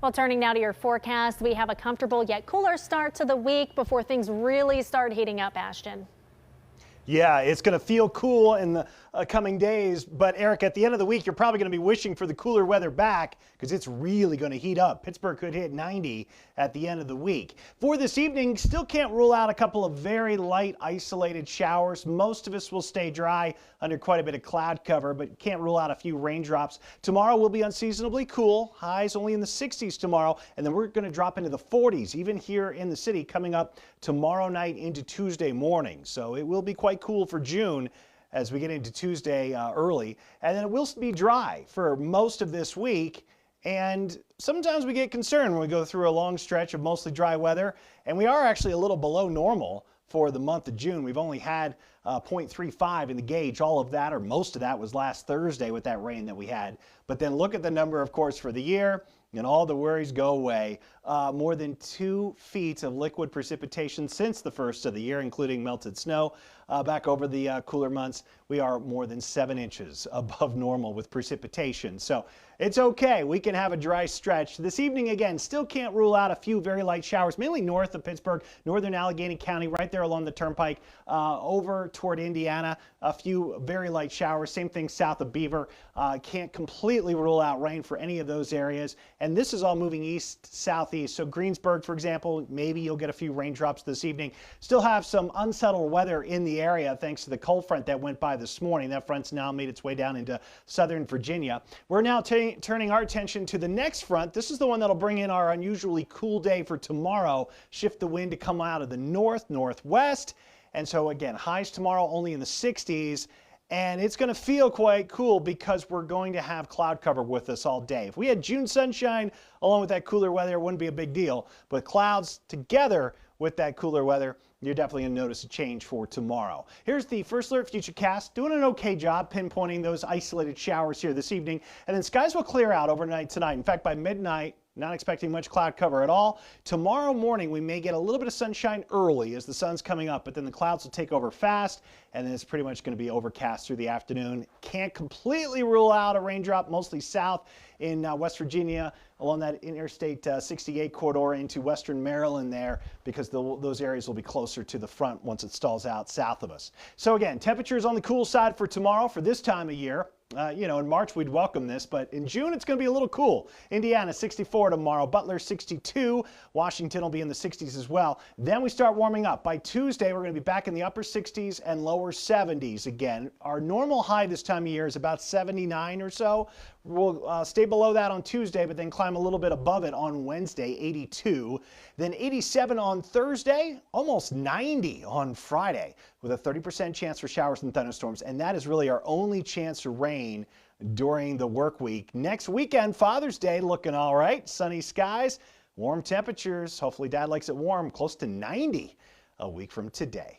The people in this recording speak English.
Well, turning now to your forecast, we have a comfortable yet cooler start to the week before things really start heating up, Ashton. Yeah, it's going to feel cool in the coming days. But Eric, at the end of the week, you're probably going to be wishing for the cooler weather back because it's really going to heat up. Pittsburgh could hit 90 at the end of the week. For this evening, still can't rule out a couple of very light isolated showers. Most of us will stay dry under quite a bit of cloud cover, but can't rule out a few raindrops. Tomorrow will be unseasonably cool. Highs only in the 60s tomorrow, and then we're going to drop into the 40s even here in the city coming up tomorrow night into Tuesday morning. So it will be quite cool for June as we get into Tuesday early, and then it will be dry for most of this week. And sometimes we get concerned when we go through a long stretch of mostly dry weather, and we are actually a little below normal for the month of June. We've only had 0.35 in the gauge. All of that, or most of that, was last Thursday with that rain that we had. But then look at the number, of course, for the year, and all the worries go away. More than 2 feet of liquid precipitation since the first of the year, including melted snow. Back over the cooler months, we are more than 7 inches above normal with precipitation. So it's okay. We can have a dry stretch. This evening, again, still can't rule out a few very light showers, mainly north of Pittsburgh, northern Allegheny County, right there along the turnpike, over toward Indiana. A few very light showers. Same thing south of Beaver. Can't completely rule out rain for any of those areas. And this is all moving east, southeast. So Greensburg, for example, maybe you'll get a few raindrops this evening. Still have some unsettled weather in the area thanks to the cold front that went by this morning. That front's now made its way down into southern Virginia. We're now turning our attention to the next front. This is the one that'll bring in our unusually cool day for tomorrow. Shift the wind to come out of the north, northwest. And so again, highs tomorrow only in the 60s. And it's going to feel quite cool because we're going to have cloud cover with us all day. If we had June sunshine along with that cooler weather, it wouldn't be a big deal. But clouds together with that cooler weather, you're definitely going to notice a change for tomorrow. Here's the First Alert Futurecast, doing an okay job pinpointing those isolated showers here this evening. And then skies will clear out overnight tonight. In fact, by midnight, not expecting much cloud cover at all. Tomorrow morning, we may get a little bit of sunshine early as the sun's coming up, but then the clouds will take over fast, and then it's pretty much going to be overcast through the afternoon. Can't completely rule out a raindrop, mostly south in West Virginia, along that Interstate 68 corridor into western Maryland there, because those areas will be closer to the front once it stalls out south of us. So again, temperatures on the cool side for tomorrow for this time of year. You know, in March we'd welcome this, but in June it's going to be a little cool. Indiana 64 tomorrow, Butler 62, Washington will be in the 60s as well. Then we start warming up. By Tuesday we're going to be back in the upper 60s and lower 70s again. Our normal high this time of year is about 79 or so. We'll stay below that on Tuesday, but then climb a little bit above it on Wednesday, 82. Then 87 on Thursday, almost 90 on Friday, with a 30% chance for showers and thunderstorms. And that is really our only chance for rain during the work week. Next weekend, Father's Day, looking all right. Sunny skies, warm temperatures. Hopefully Dad likes it warm, close to 90 a week from today.